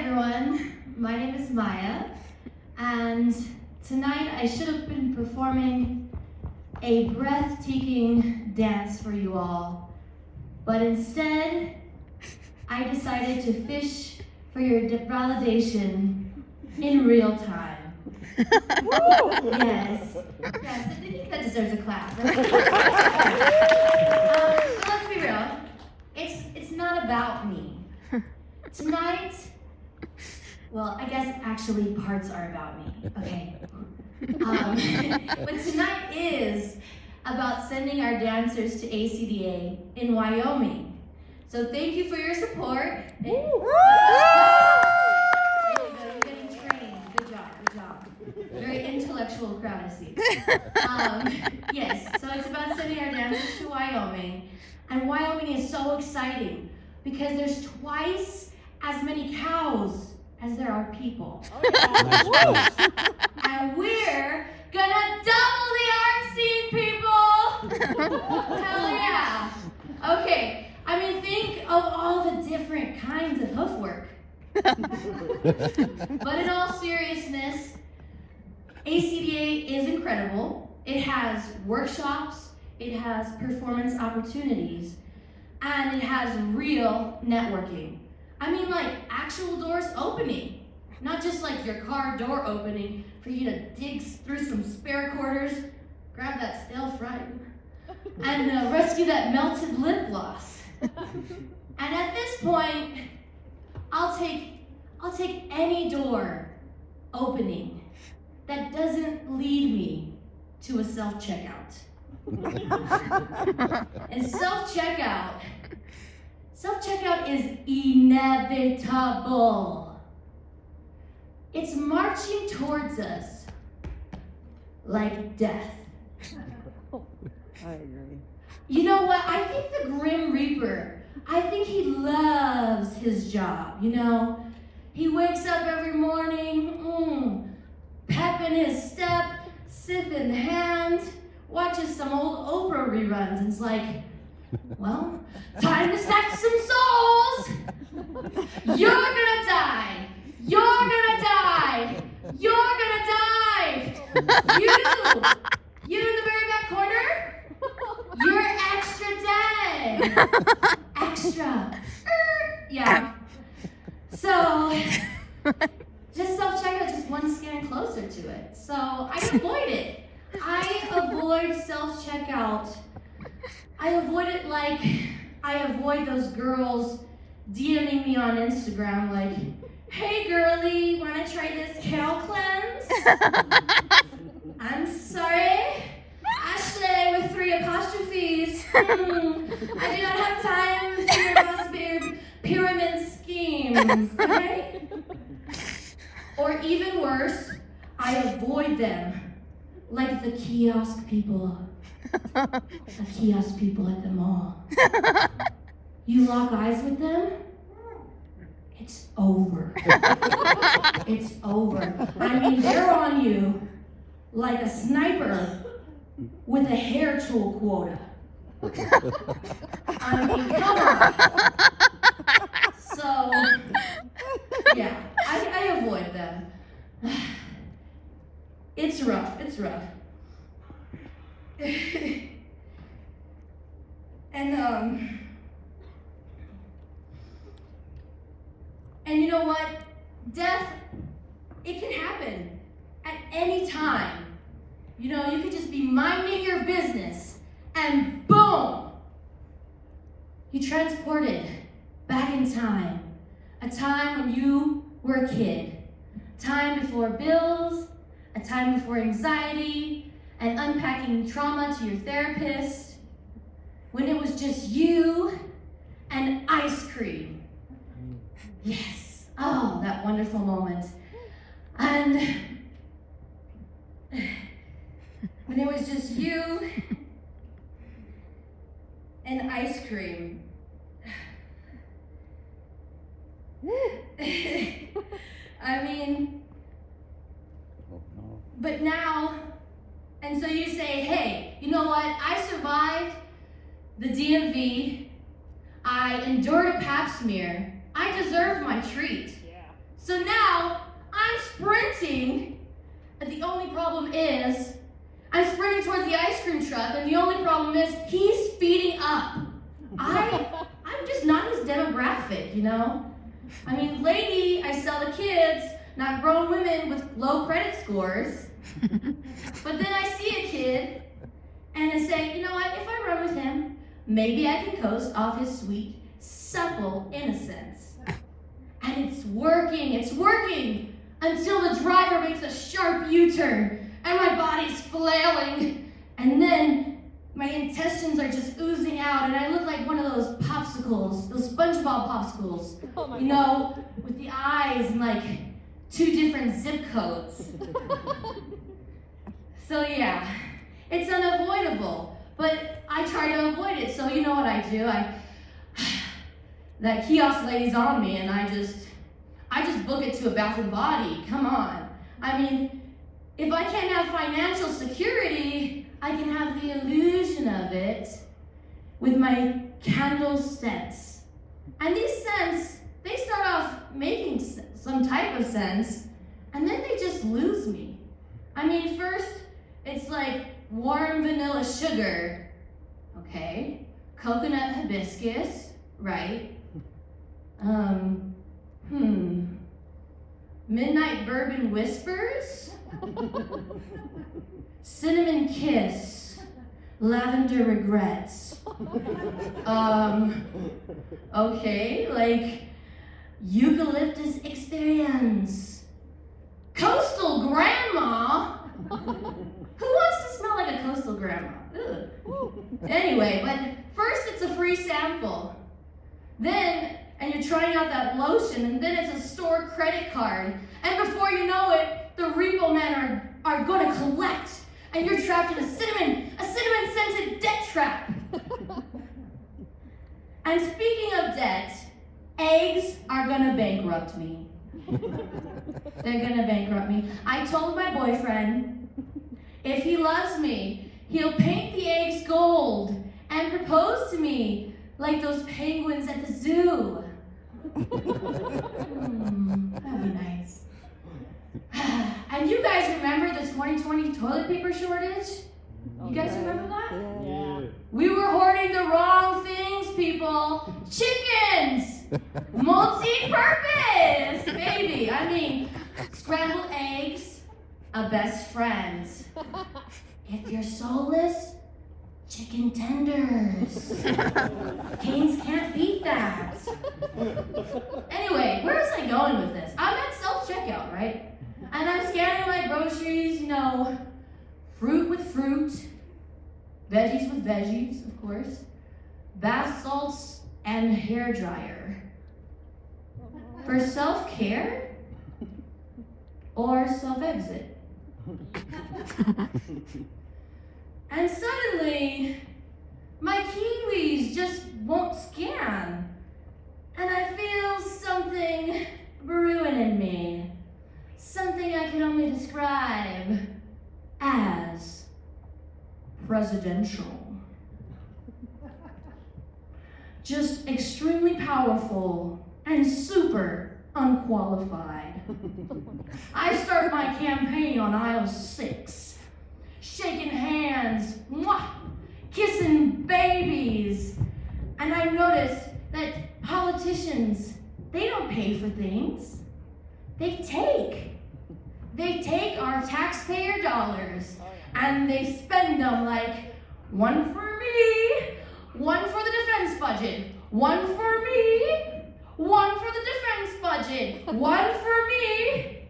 everyone, my name is Maya, and tonight I should have been performing a breathtaking dance for you all, but instead I decided to fish for your validation in real time. Yes, I think that deserves a clap. So let's be real, it's not about me. Tonight, well, I guess actually parts are about me, okay? But tonight is about sending our dancers to ACDA in Wyoming. So thank you for your support. Very good, I'm getting trained. Good job. Very intellectual crowd, I see. Yes, so it's about sending our dancers to Wyoming. And Wyoming is so exciting because there's twice as many cows as there are people. And we're gonna double the art scene, people! Hell yeah! Okay, I mean, think of all the different kinds of hoof work. But in all seriousness, ACDA is incredible. It has workshops, it has performance opportunities, and it has real networking. I mean, like actual doors opening, not just like your car door opening for you to dig through some spare quarters, grab that stale fry, and rescue that melted lip gloss. And at this point, I'll take any door opening that doesn't lead me to a self-checkout. And self-checkout is inevitable. It's marching towards us like death. I agree. You know what? I think the Grim Reaper, I think he loves his job, you know? He wakes up every morning, pep in his step, sip in hand, watches some old Oprah reruns, and it's like, well, time to snatch some souls! You're gonna die! You're gonna die! You're gonna die! You in the very back corner? You're extra dead! Extra. Yeah. So, just self-checkout, just one scan closer to it. So, I avoid it. I avoid self-checkout. I avoid it like I avoid those girls DMing me on Instagram like, hey girly, wanna try this kale cleanse? I'm sorry, Ashley with 3 apostrophes. I do not have time for your most pyramid schemes, okay? Or even worse, I avoid them like the kiosk people. The kiosk people at the mall. You lock eyes with them, it's over. It's over. I mean, they're on you like a sniper with a hair tool quota. I mean, come on. So, yeah, I avoid them. It's rough. And you know what? Death, it can happen at any time. You know, you could just be minding your business and boom, you're transported back in time. A time when you were a kid. Time before bills, a time before anxiety, and unpacking trauma to your therapist, when it was just you and ice cream. Yes, oh, that wonderful moment. And when it was just you and ice cream. I mean, but now, and so you say, hey, you know what? I survived the DMV. I endured a pap smear. I deserve my treat. Yeah. So now I'm sprinting, and the only problem is I'm sprinting towards the ice cream truck, and the only problem is he's speeding up. I'm just not his demographic, you know? I mean, lady, I sell to kids, not grown women with low credit scores. But then I see a kid, and I say, you know what, if I run with him, maybe I can coast off his sweet, supple innocence. And it's working, until the driver makes a sharp U-turn, and my body's flailing, and then my intestines are just oozing out, and I look like one of those popsicles, those SpongeBob popsicles, you know, with the eyes and like 2 different zip codes. So yeah, it's unavoidable, but I try to avoid it. So you know what I do? That kiosk lady's on me, and I just book it to a Bath and Body. Come on. I mean, if I can't have financial security, I can have the illusion of it with my candle scents. And these scents, they start off making some type of sense, and then they just lose me. I mean, first, it's like warm vanilla sugar, okay? Coconut hibiscus, right? Midnight bourbon whispers? Cinnamon kiss, lavender regrets. Okay, like eucalyptus experience. Coastal grandma? Who wants to smell like a coastal grandma? Ugh. Anyway, but first it's a free sample. Then, and you're trying out that lotion, and then it's a store credit card. And before you know it, the repo men are going to collect, and you're trapped in a cinnamon-scented debt trap. And speaking of debt, eggs are going to bankrupt me. They're going to bankrupt me. I told my boyfriend, if he loves me, he'll paint the eggs gold and propose to me like those penguins at the zoo. That'd be nice. And you guys remember the 2020 toilet paper shortage? You guys remember that? Yeah. We were hoarding the wrong things, people. Chickens! Multi-purpose, baby. I mean, scrambled eggs, a best friend. If you're soulless, chicken tenders. Canes can't beat that. Anyway, where was I going with this? I'm at self-checkout, right? And I'm scanning my groceries, you know, fruit with fruit, veggies with veggies, of course, bath salts and hair dryer. For self-care or self-exit? And suddenly, my kiwis just won't scan. And I feel something brewing in me. Something I can only describe as presidential. Just extremely powerful and super unqualified. I start my campaign on aisle 6. Shaking hands, mwah, kissing babies. And I noticed that politicians, they don't pay for things. They take. They take our taxpayer dollars and they spend them like, one for me, one for the defense budget, one for me, one for the defense budget, one for me,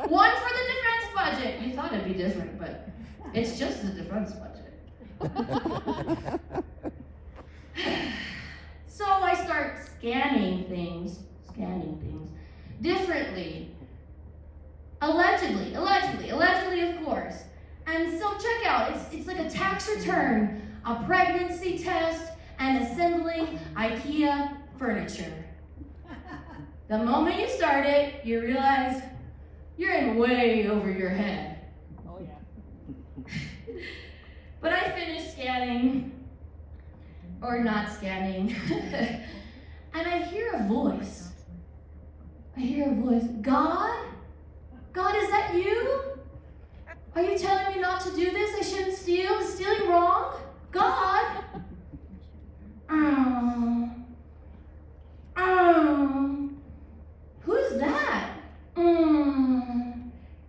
one for the defense budget. You thought it'd be different, but it's just the defense budget. So I start scanning things differently. Allegedly, of course. And self-checkout, it's like a tax return, a pregnancy test, and assembling IKEA furniture. The moment you start it, you realize you're in way over your head. Oh yeah. But I finished scanning, or not scanning, and I hear a voice. voice. God? God, is that you? Are you telling me not to do this? I shouldn't steal? Is stealing wrong? God? Who's that?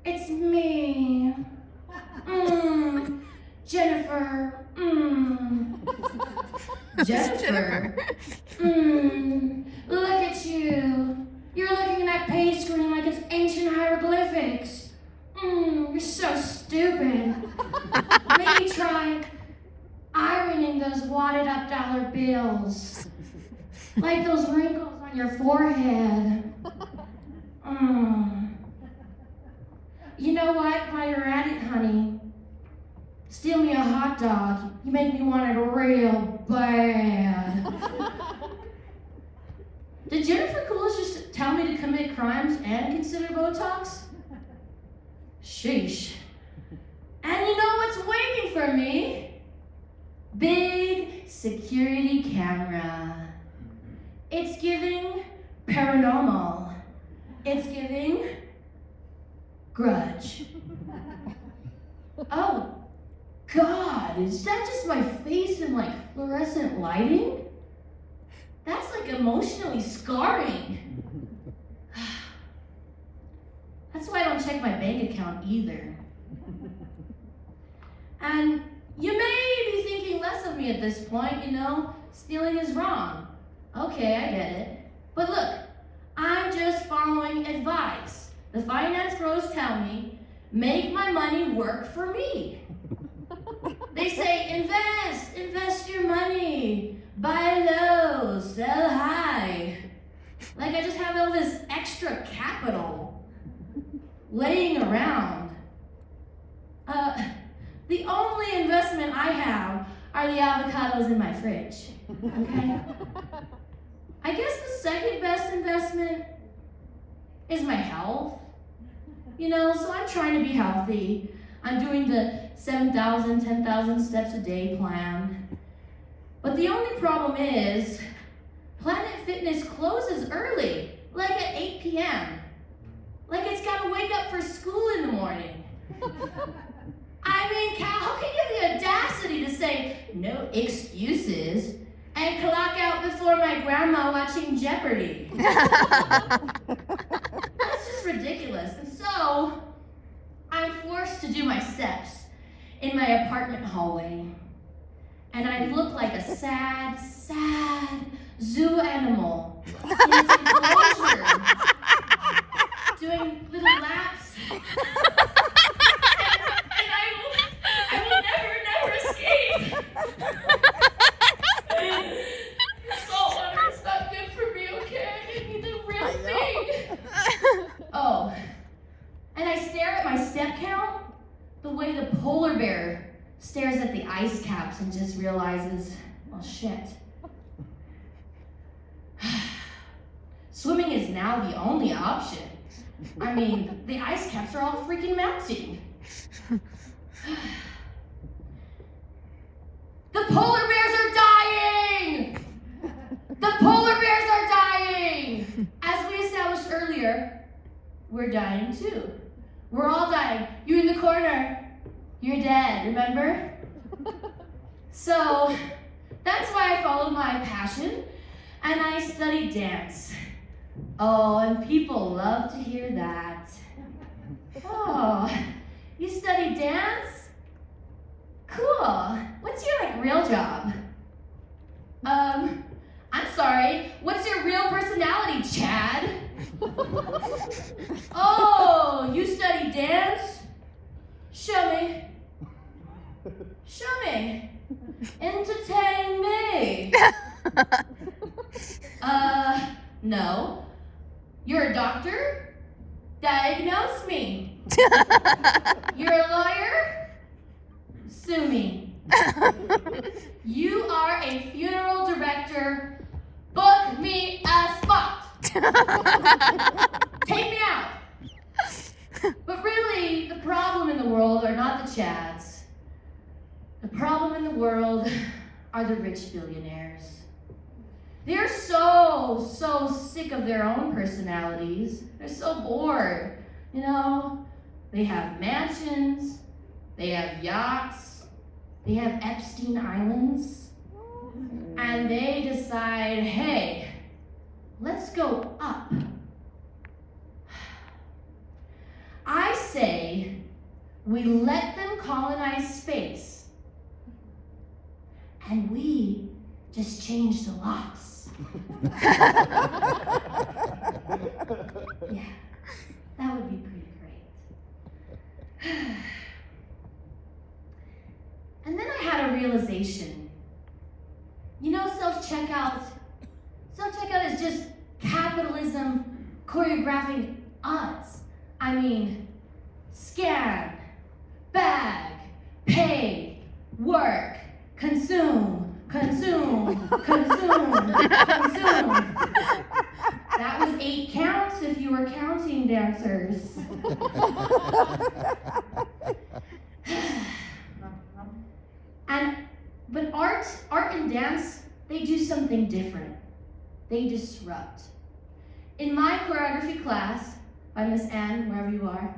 It's me. Jennifer. Jennifer. Look at you. You're looking at that pay screen like it's ancient hieroglyphics. You're so stupid. Maybe try ironing those wadded up dollar bills. Like those wrinkles on your forehead. You know what? While you're at it, honey, steal me a hot dog. You make me want it real bad. Did Jennifer Coolidge just tell me to commit crimes and consider Botox? Sheesh. And you know what's waiting for me? Big security camera. It's giving paranormal. It's giving Grudge. Oh, God, is that just my face in like fluorescent lighting? That's like emotionally scarring. That's why I don't check my bank account either. And you may be thinking less of me at this point, you know, stealing is wrong. Okay, I get it. But look, I'm just following advice. The finance pros tell me, make my money work for me. They say, invest your money, buy low, sell high. Like I just have all this extra capital laying around. The only investment I have are the avocados in my fridge, okay? I guess the second best investment is my health. You know, so I'm trying to be healthy. I'm doing the 7,000, 10,000 steps a day plan. But the only problem is, Planet Fitness closes early, like at 8 p.m. Like it's gotta wake up for school in the morning. I mean, how can you have the audacity to say, no excuses, and clock out before my grandma watching Jeopardy? That's just ridiculous. And so, I'm forced to do my steps in my apartment hallway. And I look like a sad zoo animal in its enclosure, doing little laps. I will never escape. Salt water is not good for me, okay? I need the real thing. Oh, and I stare at my step count the way the polar bear stares at the ice caps and just realizes, well, shit. Swimming is now the only option. I mean, the ice caps are all freaking melting. The polar bears are dying! The polar bears are dying! As we established earlier, we're dying too. We're all dying. You in the corner, you're dead, remember? So, that's why I followed my passion and I studied dance. Oh, and people love to hear that. Oh, you studied dance? Cool. What's your real job? I'm sorry. What's your real personality, Chad? Oh, you study dance? Show me. Show me. Entertain me. No. You're a doctor? Diagnose me. You're a lawyer? Sue me. You are a funeral director. Book me a spot. Take me out. But really, the problem in the world are not the Chads. The problem in the world are the rich billionaires. They're so sick sick of their own personalities. They're so bored. You know, they have mansions, they have yachts, they have Epstein Islands, and they decide, hey, let's go up. I say we let them colonize space, and we just change the locks. Yeah, that would be pretty great. And then I had a realization. You know, self-checkout is just capitalism choreographing us. I mean, scan, bag, pay, work, consume, consume, consume, consume. That was 8 counts if you were counting, dancers. But art and dance, they do something different. They disrupt. In my choreography class, by Miss Ann, wherever you are,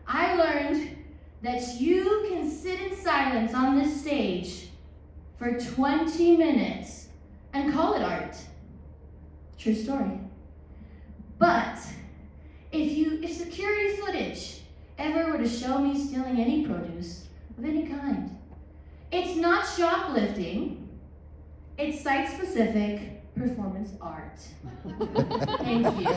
I learned that you can sit in silence on this stage for 20 minutes and call it art. True story. But if security footage ever were to show me stealing any produce of any kind, it's not shoplifting, it's site-specific performance art. Thank you.